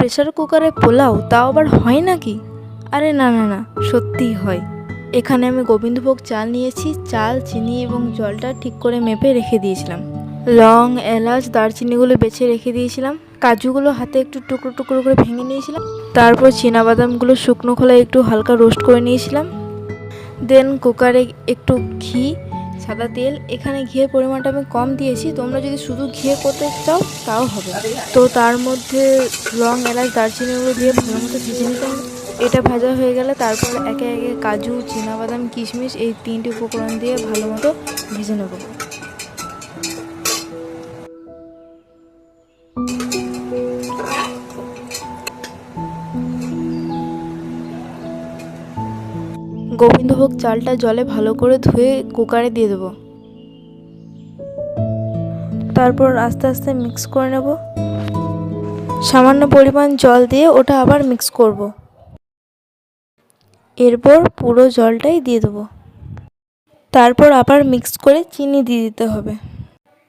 Pressure কুকারে পোলাও তাও আবার হয় নাকি? আরে না না না, সত্যিই হয়। এখানে আমি গোবিন্দভোগ চাল নিয়েছি। চাল, চিনি এবং জলটা ঠিক করে মেপে রেখে দিয়েছিলাম। লং, এলাচ, দারচিনিগুলো বেছে রেখে দিয়েছিলাম। কাজুগুলো হাতে একটু টুকরো টুকরো করে ভেঙে নিয়েছিলাম। তারপর চীনাবাদামগুলো শুকনো খোলায় একটু হালকা রোস্ট করে নিয়েছিলাম। দেন কুকারে একটু ঘি, সাদা তেল, এখানে ঘিয়ের পরিমাণটা আমি কম দিয়েছি, তোমরা যদি শুধু ঘিয়ে করতে চাও তাও হবে। তো তার মধ্যে লং, এলাচ, দারচিনিগুলো দিয়ে ভালো মতো ভেজে নিতে হবে। এটা ভাজা হয়ে গেলে তারপর একে একে কাজু, চীনাবাদাম, কিশমিশ এই 3টি উপকরণ দিয়ে ভালো মতো ভেজে নেব। গোবিন্দভোগ চালটা জলে ভালো করে ধুয়ে কুকারে দিয়ে দেবো। তারপর আস্তে আস্তে মিক্স করে নেব। সামান্য পরিমাণ জল দিয়ে ওটা আবার মিক্স করব। এরপর পুরো জলটাই দিয়ে দেবো। তারপর আবার মিক্স করে চিনি দিয়ে দিতে হবে।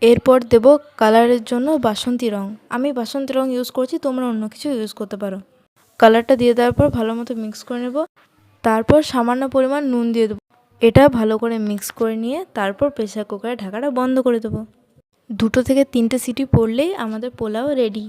এরপর দেব কালারের জন্য বাসন্তী রং। আমি বাসন্তী রং ইউজ করছি, তোমরা অন্য কিছু ইউজ করতে পারো। কালারটা দিয়ে দেওয়ার পর ভালো মতো মিক্স করে নেব। তারপর সামান্য পরিমাণ নুন দিয়ে দেবো। এটা ভালো করে মিক্স করে নিয়ে তারপর প্রেসার কুকারের ঢাকাটা বন্ধ করে দেবো। 2 থেকে 3টে সিটি পড়লেই আমাদের পোলাও রেডি।